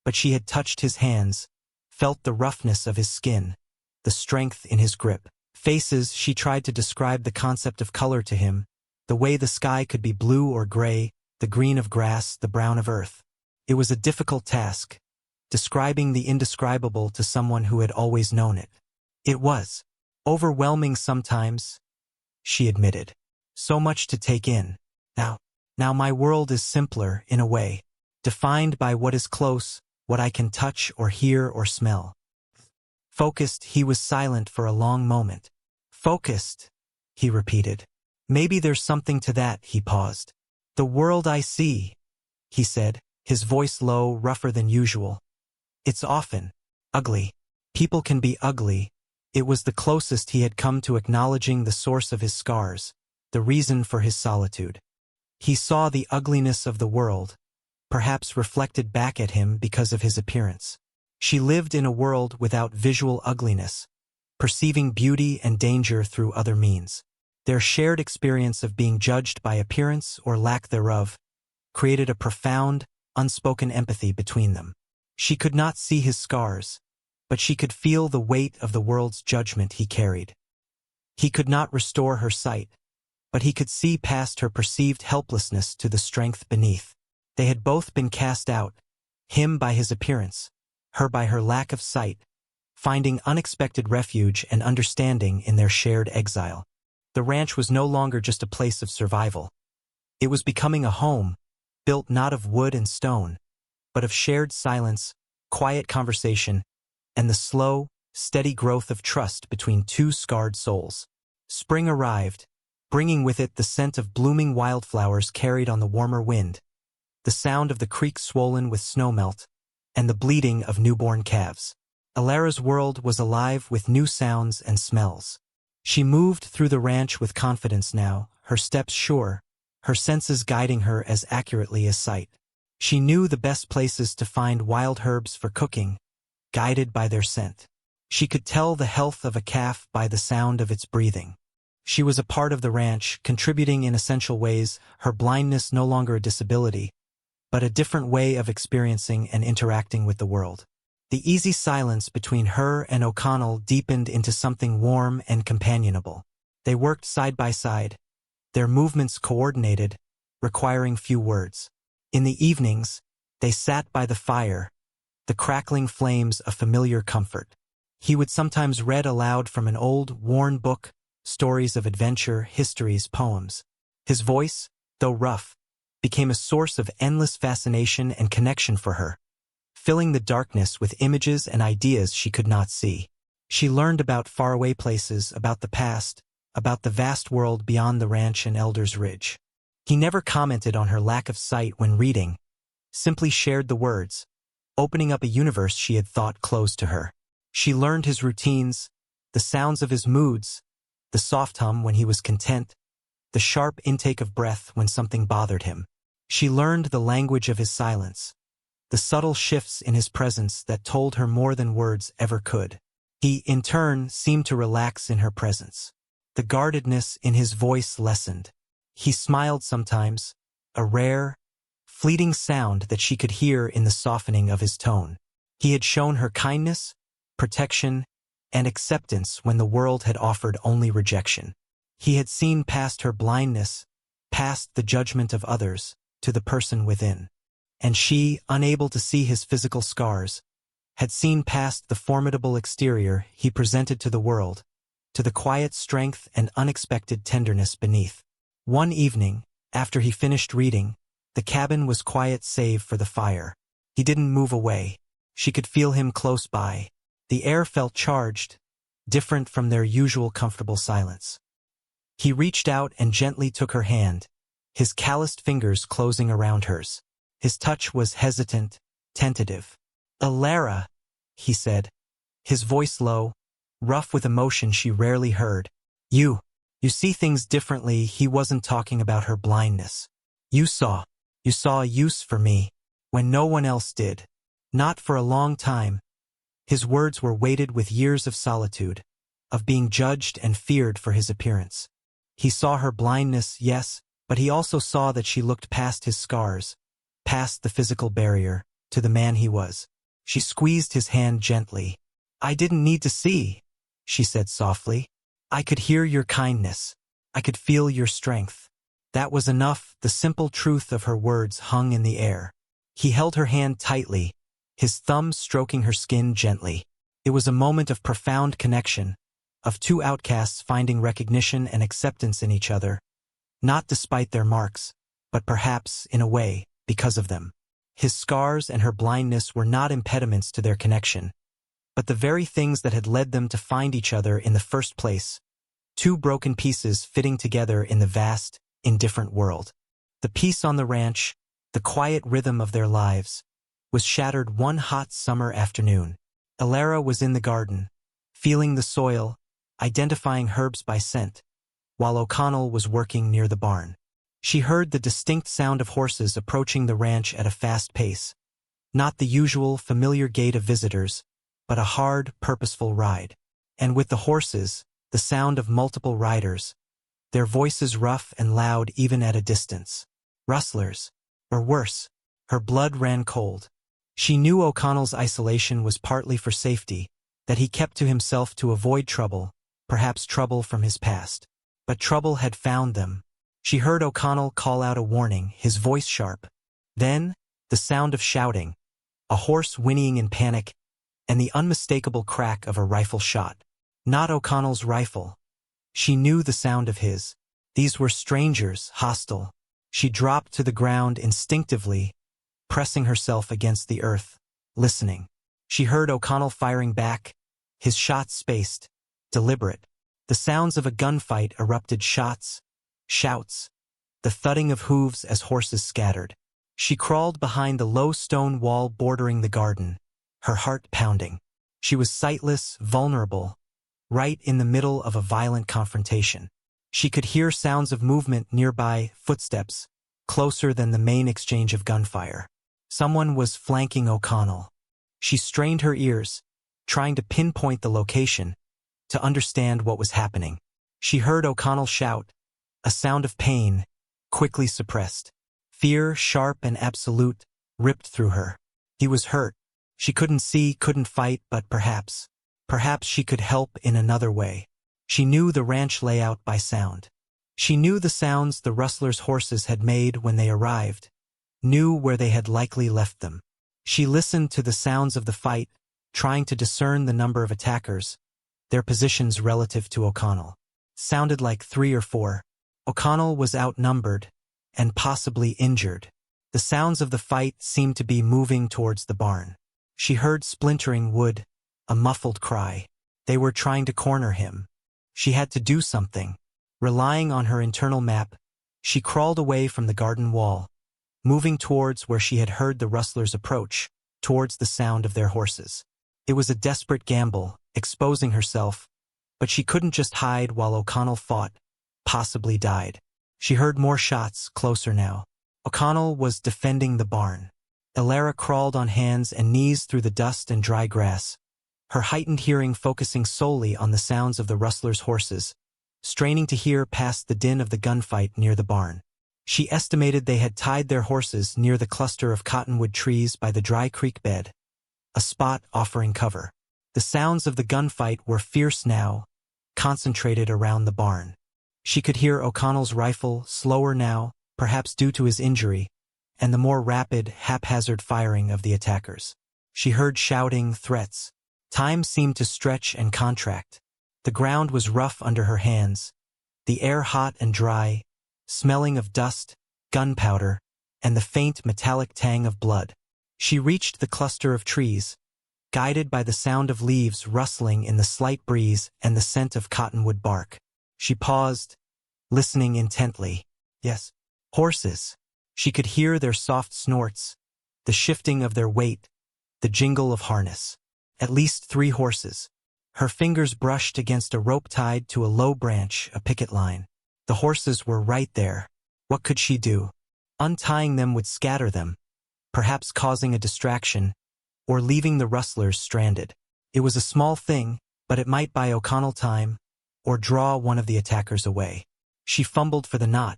but she had touched his hands, felt the roughness of his skin, the strength in his grip. Faces, she tried to describe the concept of color to him, the way the sky could be blue or gray, the green of grass, the brown of earth. It was a difficult task, describing the indescribable to someone who had always known it. It was overwhelming sometimes, she admitted. So much to take in. Now my world is simpler, in a way, defined by what is close, what I can touch or hear or smell. Focused, he was silent for a long moment. Focused, he repeated. Maybe there's something to that, he paused. The world I see, he said, his voice low, rougher than usual. It's often ugly. People can be ugly. It was the closest he had come to acknowledging the source of his scars, the reason for his solitude. He saw the ugliness of the world, perhaps reflected back at him because of his appearance. She lived in a world without visual ugliness, perceiving beauty and danger through other means. Their shared experience of being judged by appearance or lack thereof created a profound, unspoken empathy between them. She could not see his scars, but she could feel the weight of the world's judgment he carried. He could not restore her sight, but he could see past her perceived helplessness to the strength beneath. They had both been cast out, him by his appearance, her by her lack of sight, finding unexpected refuge and understanding in their shared exile. The ranch was no longer just a place of survival. It was becoming a home, built not of wood and stone, but of shared silence, quiet conversation, and the slow, steady growth of trust between two scarred souls. Spring arrived, bringing with it the scent of blooming wildflowers carried on the warmer wind, the sound of the creek swollen with snowmelt, and the bleating of newborn calves. Alara's world was alive with new sounds and smells. She moved through the ranch with confidence now, her steps sure, her senses guiding her as accurately as sight. She knew the best places to find wild herbs for cooking, guided by their scent. She could tell the health of a calf by the sound of its breathing. She was a part of the ranch, contributing in essential ways, her blindness no longer a disability, but a different way of experiencing and interacting with the world. The easy silence between her and O'Connell deepened into something warm and companionable. They worked side by side, their movements coordinated, requiring few words. In the evenings, they sat by the fire, the crackling flames a familiar comfort. He would sometimes read aloud from an old, worn book, stories of adventure, histories, poems. His voice, though rough, became a source of endless fascination and connection for her, filling the darkness with images and ideas she could not see. She learned about faraway places, about the past, about the vast world beyond the ranch and Elder's Ridge. He never commented on her lack of sight when reading, simply shared the words, opening up a universe she had thought closed to her. She learned his routines, the sounds of his moods, the soft hum when he was content, the sharp intake of breath when something bothered him. She learned the language of his silence, the subtle shifts in his presence that told her more than words ever could. He, in turn, seemed to relax in her presence. The guardedness in his voice lessened. He smiled sometimes, a rare, fleeting sound that she could hear in the softening of his tone. He had shown her kindness, protection, and acceptance when the world had offered only rejection. He had seen past her blindness, past the judgment of others, to the person within. And she, unable to see his physical scars, had seen past the formidable exterior he presented to the world, to the quiet strength and unexpected tenderness beneath. One evening, after he finished reading, the cabin was quiet save for the fire. He didn't move away. She could feel him close by. The air felt charged, different from their usual comfortable silence. He reached out and gently took her hand, his calloused fingers closing around hers. His touch was hesitant, tentative. "Alara," he said, his voice low, rough with emotion she rarely heard. You see things differently." He wasn't talking about her blindness. You saw a use for me, when no one else did. Not for a long time. His words were weighted with years of solitude, of being judged and feared for his appearance. He saw her blindness, yes, but he also saw that she looked past his scars, past the physical barrier, to the man he was. She squeezed his hand gently. "I didn't need to see," she said softly. "I could hear your kindness. I could feel your strength." That was enough. The simple truth of her words hung in the air. He held her hand tightly, his thumb stroking her skin gently. It was a moment of profound connection, of two outcasts finding recognition and acceptance in each other, not despite their marks, but perhaps, in a way, because of them. His scars and her blindness were not impediments to their connection, but the very things that had led them to find each other in the first place. Two broken pieces fitting together in the vast, indifferent world. The peace on the ranch, the quiet rhythm of their lives, was shattered one hot summer afternoon. Elara was in the garden, feeling the soil, identifying herbs by scent, while O'Connell was working near the barn. She heard the distinct sound of horses approaching the ranch at a fast pace. Not the usual, familiar gait of visitors, but a hard, purposeful ride. And with the horses, the sound of multiple riders, their voices rough and loud even at a distance. Rustlers. Or worse. Her blood ran cold. She knew O'Connell's isolation was partly for safety, that he kept to himself to avoid trouble, perhaps trouble from his past. But trouble had found them. She heard O'Connell call out a warning, his voice sharp. Then, the sound of shouting, a horse whinnying in panic, and the unmistakable crack of a rifle shot. Not O'Connell's rifle. She knew the sound of his. These were strangers, hostile. She dropped to the ground instinctively, pressing herself against the earth, listening. She heard O'Connell firing back, his shots spaced, deliberate. The sounds of a gunfight erupted, shots, shouts, the thudding of hooves as horses scattered. She crawled behind the low stone wall bordering the garden, her heart pounding. She was sightless, vulnerable, right in the middle of a violent confrontation. She could hear sounds of movement nearby, footsteps, closer than the main exchange of gunfire. Someone was flanking O'Connell. She strained her ears, trying to pinpoint the location, to understand what was happening. She heard O'Connell shout, a sound of pain, quickly suppressed. Fear, sharp and absolute, ripped through her. He was hurt. She couldn't see, couldn't fight, but perhaps she could help in another way. She knew the ranch layout by sound. She knew the sounds the rustlers' horses had made when they arrived, knew where they had likely left them. She listened to the sounds of the fight, trying to discern the number of attackers, their positions relative to O'Connell. Sounded like 3 or 4. O'Connell was outnumbered, and possibly injured. The sounds of the fight seemed to be moving towards the barn. She heard splintering wood, a muffled cry. They were trying to corner him. She had to do something. Relying on her internal map, she crawled away from the garden wall, moving towards where she had heard the rustlers approach, towards the sound of their horses. It was a desperate gamble, exposing herself, but she couldn't just hide while O'Connell fought, possibly died. She heard more shots, closer now. O'Connell was defending the barn. Elara crawled on hands and knees through the dust and dry grass, her heightened hearing focusing solely on the sounds of the rustlers' horses, straining to hear past the din of the gunfight near the barn. She estimated they had tied their horses near the cluster of cottonwood trees by the dry creek bed, a spot offering cover. The sounds of the gunfight were fierce now, concentrated around the barn. She could hear O'Connell's rifle, slower now, perhaps due to his injury, and the more rapid, haphazard firing of the attackers. She heard shouting, threats. Time seemed to stretch and contract. The ground was rough under her hands, the air hot and dry, smelling of dust, gunpowder, and the faint metallic tang of blood. She reached the cluster of trees, guided by the sound of leaves rustling in the slight breeze and the scent of cottonwood bark. She paused, listening intently. Yes, horses. She could hear their soft snorts, the shifting of their weight, the jingle of harness. At least 3 horses. Her fingers brushed against a rope tied to a low branch, a picket line. The horses were right there. What could she do? Untying them would scatter them, perhaps causing a distraction, or leaving the rustlers stranded. It was a small thing, but it might buy O'Connell time, or draw one of the attackers away. She fumbled for the knot,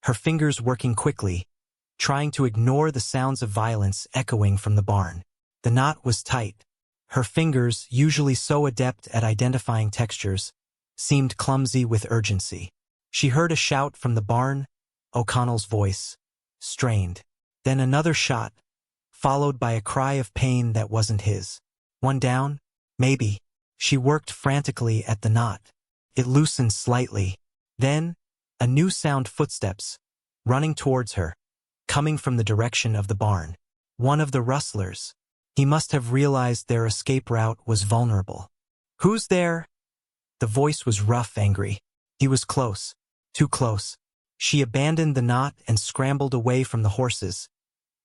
her fingers working quickly, trying to ignore the sounds of violence echoing from the barn. The knot was tight. Her fingers, usually so adept at identifying textures, seemed clumsy with urgency. She heard a shout from the barn, O'Connell's voice, strained. Then another shot, followed by a cry of pain that wasn't his. One down? Maybe. She worked frantically at the knot. It loosened slightly. Then, a new sound: footsteps, running towards her, coming from the direction of the barn. One of the rustlers. He must have realized their escape route was vulnerable. Who's there? The voice was rough, angry. He was close. Too close. She abandoned the knot and scrambled away from the horses,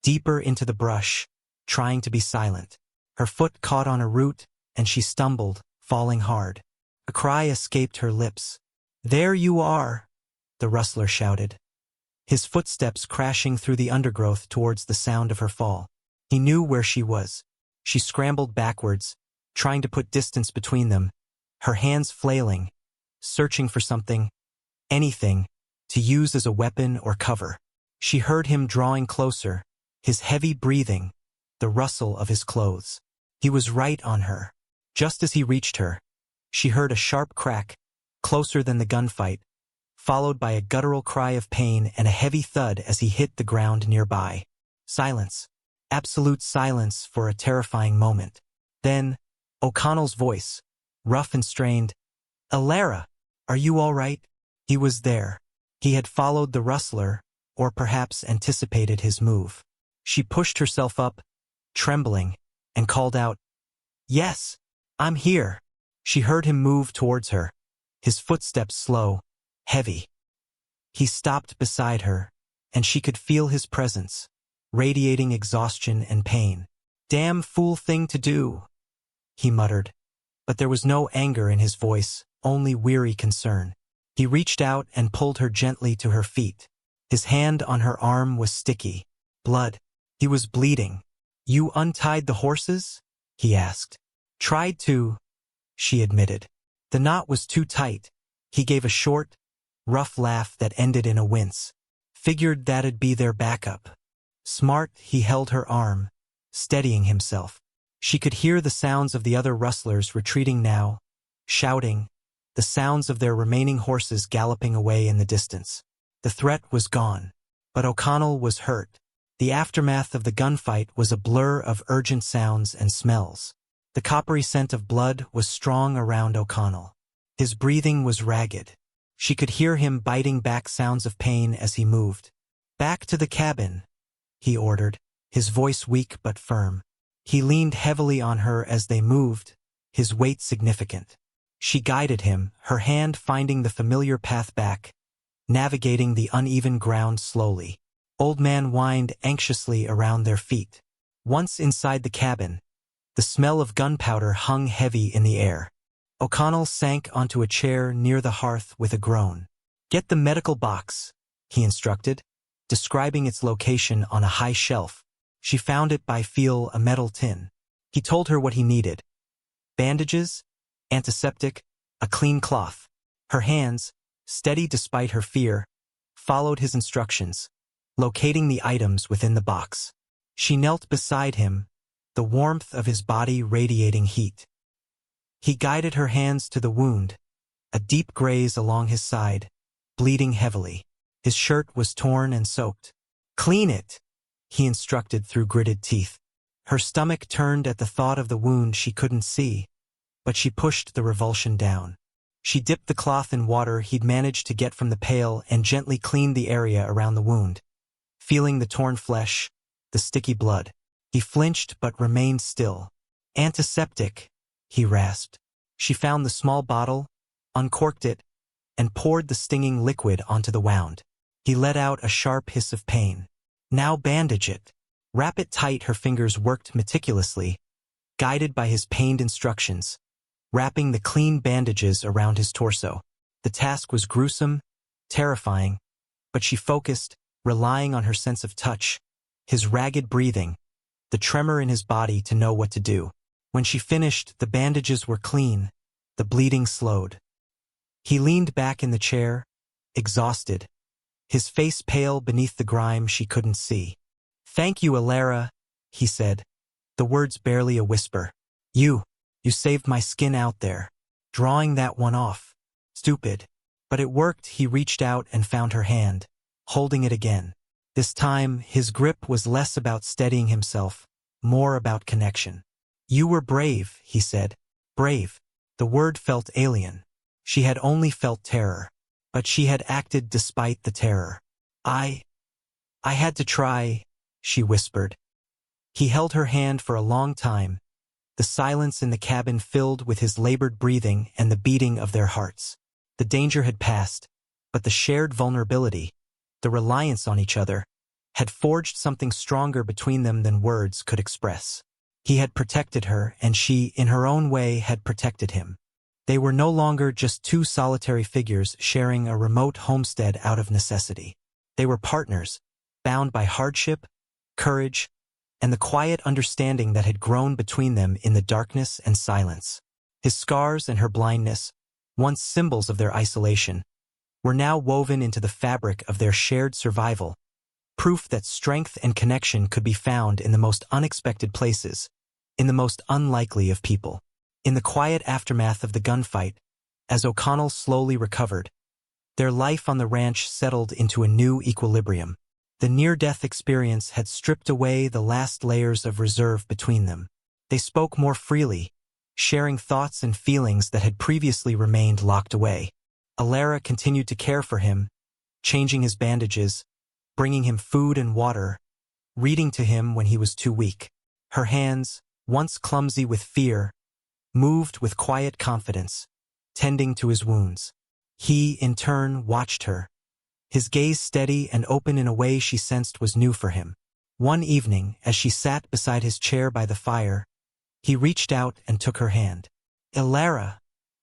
deeper into the brush, trying to be silent. Her foot caught on a root, and she stumbled, falling hard. A cry escaped her lips. "There you are!" the rustler shouted, his footsteps crashing through the undergrowth towards the sound of her fall. He knew where she was. She scrambled backwards, trying to put distance between them, her hands flailing, searching for something, anything, to use as a weapon or cover. She heard him drawing closer, his heavy breathing, the rustle of his clothes. He was right on her. Just as he reached her, she heard a sharp crack, closer than the gunfight, followed by a guttural cry of pain and a heavy thud as he hit the ground nearby. Silence. Absolute silence for a terrifying moment. Then, O'Connell's voice, rough and strained. "Alara, are you all right?" He was there. He had followed the rustler, or perhaps anticipated his move. She pushed herself up, trembling, and called out, "Yes, I'm here." She heard him move towards her, his footsteps slow, heavy. He stopped beside her, and she could feel his presence, radiating exhaustion and pain. "Damn fool thing to do," he muttered, but there was no anger in his voice, only weary concern. He reached out and pulled her gently to her feet. His hand on her arm was sticky. Blood. He was bleeding. "You untied the horses?" he asked. "Tried to," she admitted. The knot was too tight. He gave a short, rough laugh that ended in a wince. "Figured that'd be their backup." Smart, he held her arm, steadying himself. She could hear the sounds of the other rustlers retreating now, shouting, the sounds of their remaining horses galloping away in the distance. The threat was gone, but O'Connell was hurt. The aftermath of the gunfight was a blur of urgent sounds and smells. The coppery scent of blood was strong around O'Connell. His breathing was ragged. She could hear him biting back sounds of pain as he moved. "Back to the cabin," he ordered, his voice weak but firm. He leaned heavily on her as they moved, his weight significant. She guided him, her hand finding the familiar path back, navigating the uneven ground slowly. Old Man whined anxiously around their feet. Once inside the cabin, the smell of gunpowder hung heavy in the air. O'Connell sank onto a chair near the hearth with a groan. "Get the medical box," he instructed, describing its location on a high shelf. She found it by feel, a metal tin. He told her what he needed. Bandages, antiseptic, a clean cloth. Her hands, steady despite her fear, followed his instructions, locating the items within the box. She knelt beside him, the warmth of his body radiating heat. He guided her hands to the wound, a deep graze along his side, bleeding heavily. His shirt was torn and soaked. "Clean it," he instructed through gritted teeth. Her stomach turned at the thought of the wound she couldn't see, but she pushed the revulsion down. She dipped the cloth in water he'd managed to get from the pail and gently cleaned the area around the wound, feeling the torn flesh, the sticky blood. He flinched but remained still. "Antiseptic," he rasped. She found the small bottle, uncorked it, and poured the stinging liquid onto the wound. He let out a sharp hiss of pain. "Now bandage it. Wrap it tight." Her fingers worked meticulously, guided by his pained instructions, wrapping the clean bandages around his torso. The task was gruesome, terrifying, but she focused, relying on her sense of touch, his ragged breathing, the tremor in his body to know what to do. When she finished, the bandages were clean, the bleeding slowed. He leaned back in the chair, exhausted, his face pale beneath the grime she couldn't see. "Thank you, Alara," he said, the words barely a whisper. You saved my skin out there. Drawing that one off. Stupid. But it worked." He reached out and found her hand, holding it again. This time, his grip was less about steadying himself, more about connection. "You were brave," he said. Brave. The word felt alien. She had only felt terror. But she had acted despite the terror. I had to try," she whispered. He held her hand for a long time, the silence in the cabin filled with his labored breathing and the beating of their hearts. The danger had passed, but the shared vulnerability, the reliance on each other, had forged something stronger between them than words could express. He had protected her, and she, in her own way, had protected him. They were no longer just two solitary figures sharing a remote homestead out of necessity. They were partners, bound by hardship, courage, and the quiet understanding that had grown between them in the darkness and silence. His scars and her blindness, once symbols of their isolation, were now woven into the fabric of their shared survival, proof that strength and connection could be found in the most unexpected places, in the most unlikely of people. In the quiet aftermath of the gunfight, as O'Connell slowly recovered, their life on the ranch settled into a new equilibrium. The near-death experience had stripped away the last layers of reserve between them. They spoke more freely, sharing thoughts and feelings that had previously remained locked away. Alara continued to care for him, changing his bandages, bringing him food and water, reading to him when he was too weak. Her hands, once clumsy with fear, moved with quiet confidence, tending to his wounds. He, in turn, watched her, his gaze steady and open in a way she sensed was new for him. One evening, as she sat beside his chair by the fire, he reached out and took her hand. "Alara,"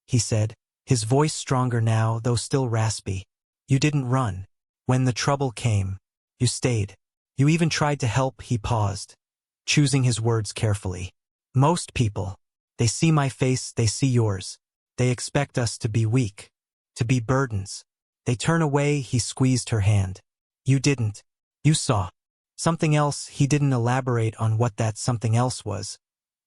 he said, his voice stronger now, though still raspy. "You didn't run. When the trouble came, you stayed. You even tried to help." He paused, choosing his words carefully. "Most people, they see my face, they see yours. They expect us to be weak, to be burdens. They turn away." He squeezed her hand. "You didn't. You saw something else." He didn't elaborate on what that something else was,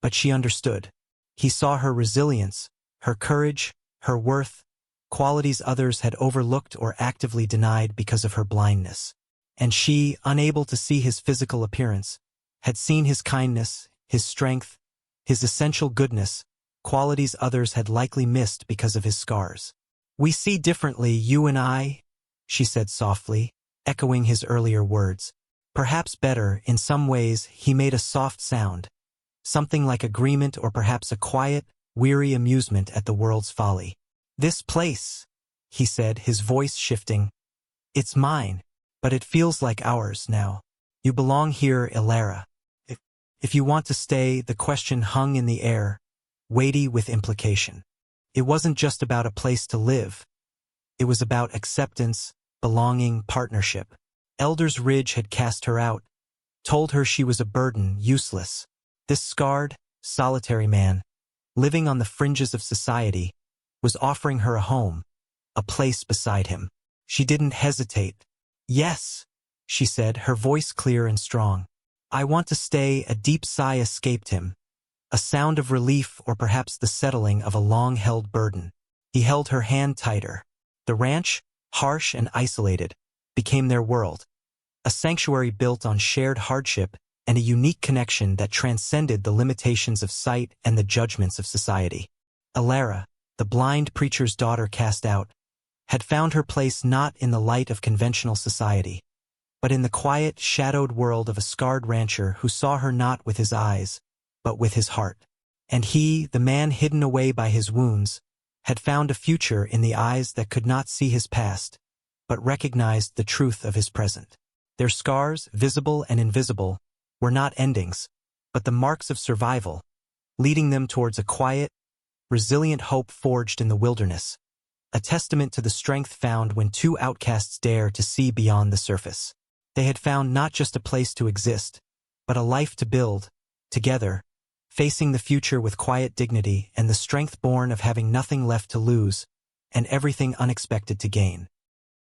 but she understood. He saw her resilience, her courage, her worth, qualities others had overlooked or actively denied because of her blindness. And she, unable to see his physical appearance, had seen his kindness, his strength, his essential goodness, qualities others had likely missed because of his scars. "We see differently, you and I," she said softly, echoing his earlier words. "Perhaps better, in some ways." He made a soft sound, something like agreement or perhaps a quiet, weary amusement at the world's folly. "This place," he said, his voice shifting, "it's mine, but it feels like ours now. You belong here, Alara. If you want to stay." The question hung in the air, weighty with implication. It wasn't just about a place to live. It was about acceptance, belonging, partnership. Elders Ridge had cast her out, told her she was a burden, useless. This scarred, solitary man, living on the fringes of society, was offering her a home, a place beside him. She didn't hesitate. "Yes," she said, her voice clear and strong. "I want to stay." A deep sigh escaped him, a sound of relief or perhaps the settling of a long-held burden. He held her hand tighter. The ranch, harsh and isolated, became their world, a sanctuary built on shared hardship and a unique connection that transcended the limitations of sight and the judgments of society. Alara, the blind preacher's daughter cast out, had found her place not in the light of conventional society, but in the quiet, shadowed world of a scarred rancher who saw her not with his eyes, but with his heart. And he, the man hidden away by his wounds, had found a future in the eyes that could not see his past, but recognized the truth of his present. Their scars, visible and invisible, were not endings, but the marks of survival, leading them towards a quiet, resilient hope forged in the wilderness, a testament to the strength found when two outcasts dare to see beyond the surface. They had found not just a place to exist, but a life to build, together, facing the future with quiet dignity and the strength born of having nothing left to lose and everything unexpected to gain.